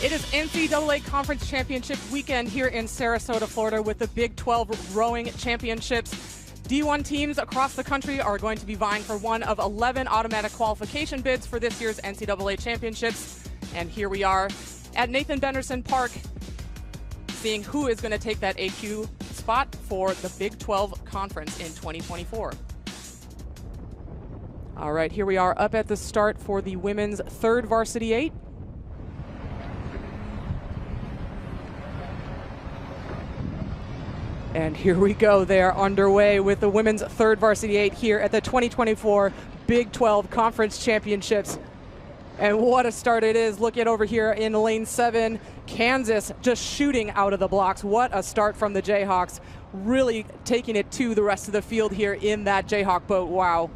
It is NCAA Conference Championship weekend here in Sarasota, Florida, with the Big 12 Rowing Championships. D1 teams across the country are going to be vying for one of 11 automatic qualification bids for this year's NCAA Championships. And here we are at Nathan Benderson Park, seeing who is going to take that AQ spot for the Big 12 Conference in 2024. All right, here we are up at the start for the women's third varsity 8. And here we go. They are underway with the women's third varsity 8 here at the 2024 Big 12 Conference Championships. And what a start it is. Look at over here in lane 7, Kansas just shooting out of the blocks. What a start from the Jayhawks, really taking it to the rest of the field here in that Jayhawk boat. Wow.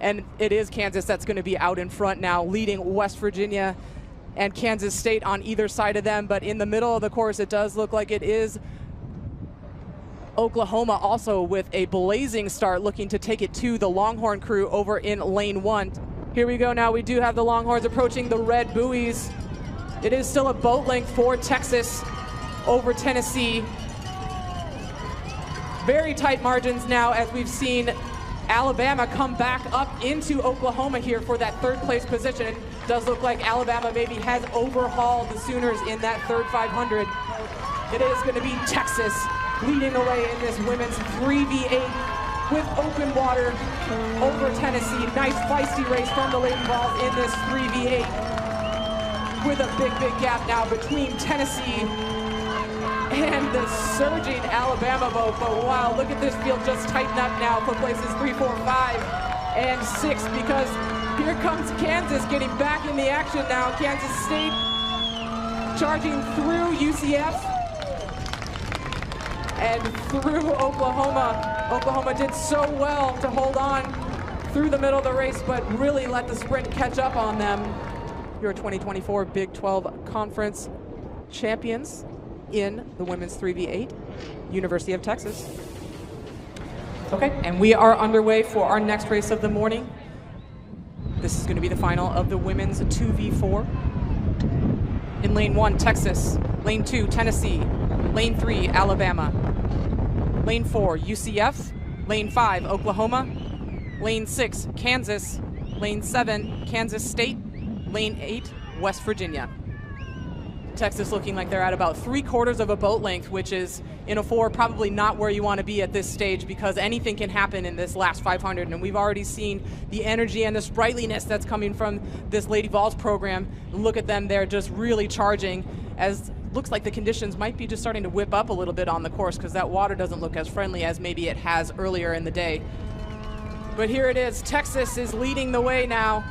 And it is Kansas that's going to be out in front now, leading West Virginia and Kansas State on either side of them. But in the middle of the course, it does look like it is Oklahoma also with a blazing start, looking to take it to the Longhorn crew over in lane 1. Here we go now. We do have the Longhorns approaching the red buoys. It is still a boat length for Texas over Tennessee. Very tight margins now, as we've seen Alabama come back up into Oklahoma here for that third place position. It does look like Alabama maybe has overhauled the Sooners in that third 500. It is going to be Texas leading the way in this women's 3v8 with open water over Tennessee. Nice feisty race from the Lady Vols in this 3v8 with a big gap now between Tennessee and the surging Alabama boat. But wow, look at this field just tighten up now for places 3, 4, 5, and 6, because here comes Kansas getting back in the action now. Kansas State charging through UCF and through Oklahoma. Oklahoma did so well to hold on through the middle of the race, but really let the sprint catch up on them. Your 2024 Big 12 Conference champions in the women's 3v8, University of Texas. Okay, and we are underway for our next race of the morning. This is going to be the final of the women's 2v4. In lane 1, Texas. Lane 2, Tennessee. Lane 3, Alabama. Lane 4, UCF. Lane 5, Oklahoma. Lane 6, Kansas. Lane 7, Kansas State. Lane 8, West Virginia. Texas looking like they're at about 3/4 of a boat length, which is, in a 4, probably not where you want to be at this stage, because anything can happen in this last 500. And we've already seen the energy and the sprightliness that's coming from this Lady Vols program. Look at them, they're just really charging, as looks like the conditions might be just starting to whip up a little bit on the course, because that water doesn't look as friendly as maybe it has earlier in the day. But here it is. Texas is leading the way now.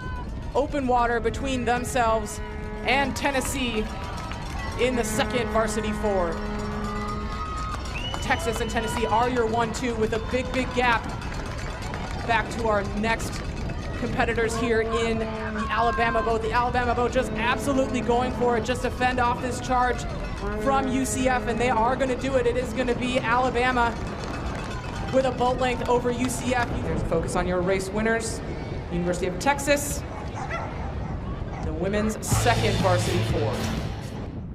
Open water between themselves and Tennessee in the second varsity 4. Texas and Tennessee are your 1-2 with a big gap back to our next competitors here in the Alabama boat. The Alabama boat just absolutely going for it, just to fend off this charge from UCF, and they are going to do it. It is going to be Alabama with a boat length over UCF. There's a focus on your race winners. University of Texas, the women's second varsity 4.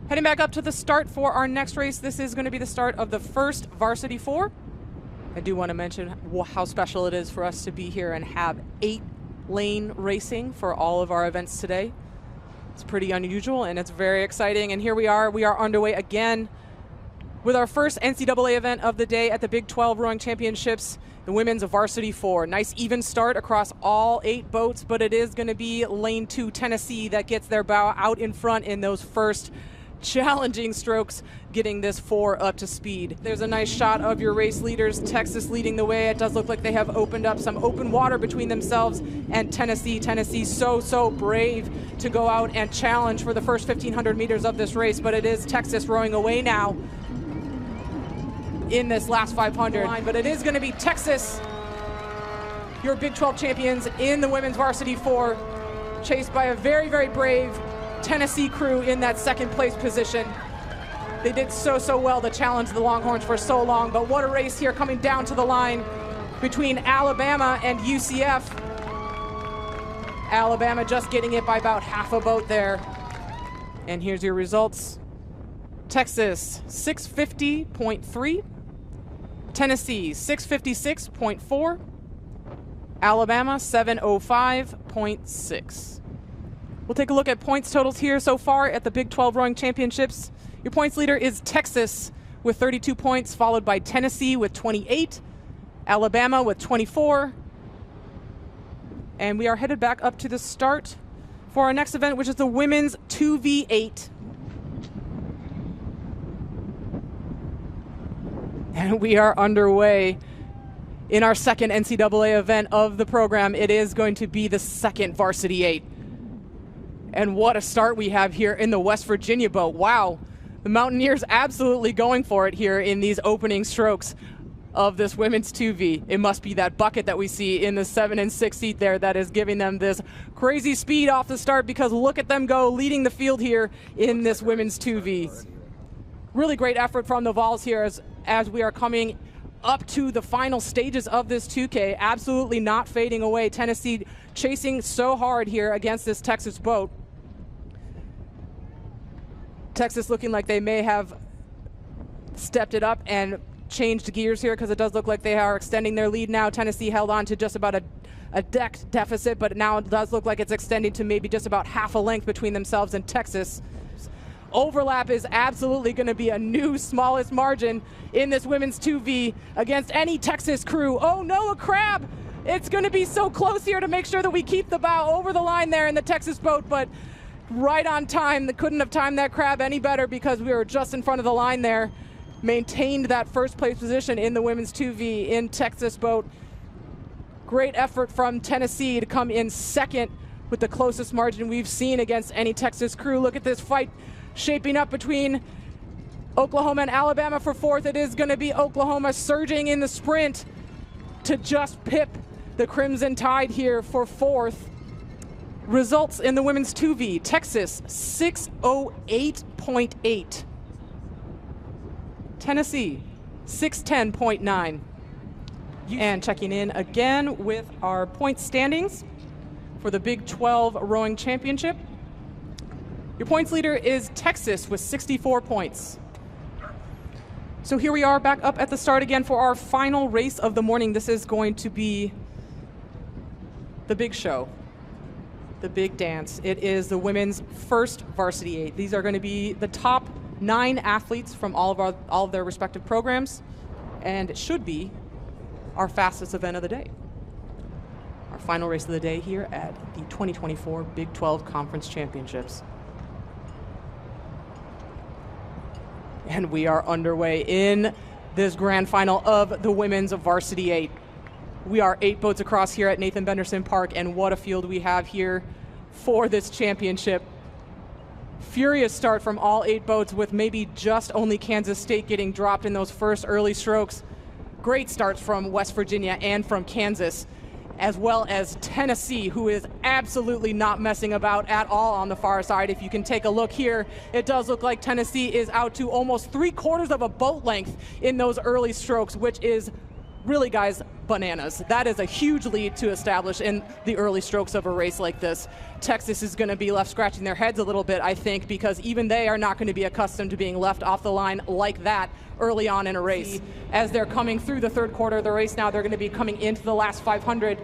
Heading back up to the start for our next race. This is going to be the start of the first varsity 4. I do want to mention how special it is for us to be here and have 8-lane racing for all of our events today. It's pretty unusual and it's very exciting. And here we are underway again with our first NCAA event of the day at the Big 12 Rowing Championships, the women's varsity 4. Nice even start across all 8 boats, but it is going to be lane 2 Tennessee that gets their bow out in front in those first challenging strokes, getting this 4 up to speed. There's a nice shot of your race leaders. Texas leading the way. It does look like they have opened up some open water between themselves and Tennessee. Tennessee so brave to go out and challenge for the first 1,500 meters of this race, but it is Texas rowing away now in this last 500. But it is going to be Texas, your Big 12 champions in the women's varsity 4, chased by a very brave Tennessee crew in that second place position. They did so well to challenge the Longhorns for so long, but what a race here coming down to the line between Alabama and UCF. Alabama just getting it by about half a boat there. And here's your results. Texas, 650.3. Tennessee, 656.4. Alabama, 705.6. We'll take a look at points totals here so far at the Big 12 Rowing Championships. Your points leader is Texas with 32 points, followed by Tennessee with 28, Alabama with 24. And we are headed back up to the start for our next event, which is the women's 2v8. And we are underway in our second NCAA event of the program. It is going to be the second Varsity 8. And what a start we have here in the West Virginia boat. Wow, the Mountaineers absolutely going for it here in these opening strokes of this women's 2V. It must be that bucket that we see in the 7 and 6 seat there that is giving them this crazy speed off the start, because look at them go leading the field here in this women's 2V. Really great effort from the Vols here as we are coming up to the final stages of this 2K. Absolutely not fading away. Tennessee chasing so hard here against this Texas boat. Texas looking like they may have stepped it up and changed gears here, because it does look like they are extending their lead now. Tennessee held on to just about a deck deficit, but now it does look like it's extending to maybe just about half a length between themselves and Texas. Overlap is absolutely going to be a new smallest margin in this women's 2V against any Texas crew. Oh no, a crab! It's going to be so close here to make sure that we keep the bow over the line there in the Texas boat, but right on time. They couldn't have timed that crab any better because we were just in front of the line there. Maintained that first place position in the women's 2V in Texas boat. Great effort from Tennessee to come in second with the closest margin we've seen against any Texas crew. Look at this fight shaping up between Oklahoma and Alabama for fourth. It is going to be Oklahoma surging in the sprint to just pip the Crimson Tide here for fourth. Results in the women's 2V, Texas 608.8. Tennessee 610.9. And checking in again with our point standings for the Big 12 Rowing Championship. Your points leader is Texas with 64 points. So here we are back up at the start again for our final race of the morning. This is going to be the big show, the big dance. It is the women's first Varsity 8. These are going to be the top 9 athletes from all of their respective programs, and it should be our fastest event of the day. Our final race of the day here at the 2024 Big 12 Conference Championships. And we are underway in this grand final of the women's Varsity 8. We are 8 boats across here at Nathan Benderson Park, and what a field we have here for this championship. Furious start from all 8 boats, with maybe just only Kansas State getting dropped in those first early strokes. Great starts from West Virginia and from Kansas, as well as Tennessee, who is absolutely not messing about at all on the far side. If you can take a look here, it does look like Tennessee is out to almost 3/4 of a boat length in those early strokes, which is really, guys, bananas. That is a huge lead to establish in the early strokes of a race like this. Texas is going to be left scratching their heads a little bit, I think, because even they are not going to be accustomed to being left off the line like that early on in a race. As they're coming through the third quarter of the race now, they're going to be coming into the last 500.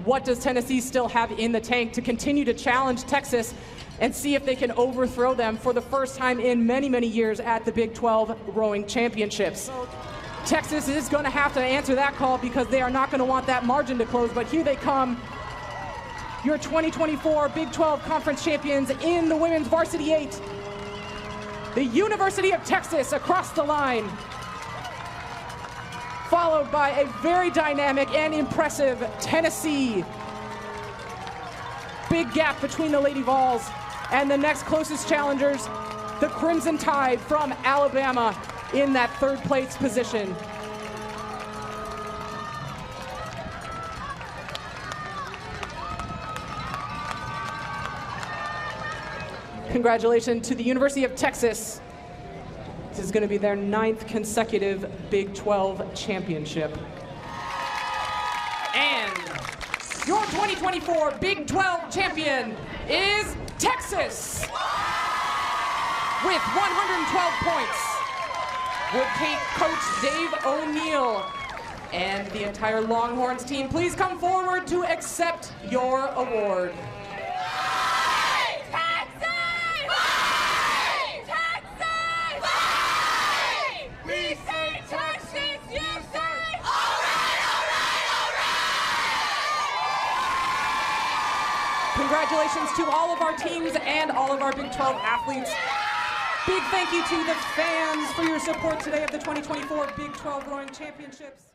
What does Tennessee still have in the tank to continue to challenge Texas and see if they can overthrow them for the first time in many, many years at the Big 12 Rowing Championships? Texas is going to have to answer that call, because they are not going to want that margin to close, but here they come. Your 2024 Big 12 Conference champions in the women's Varsity 8. The University of Texas across the line, followed by a very dynamic and impressive Tennessee. Big gap between the Lady Vols and the next closest challengers, the Crimson Tide from Alabama, in that third place position. Congratulations to the University of Texas. This is going to be their 9th consecutive Big 12 championship. And your 2024 Big 12 champion is Texas. with 112 points would Coach Dave O'Neill and the entire Longhorns team please come forward to accept your award. Congratulations to all of our teams and all of our Big 12 athletes. Big thank you to the fans for your support today of the 2024 Big 12 Rowing Championships.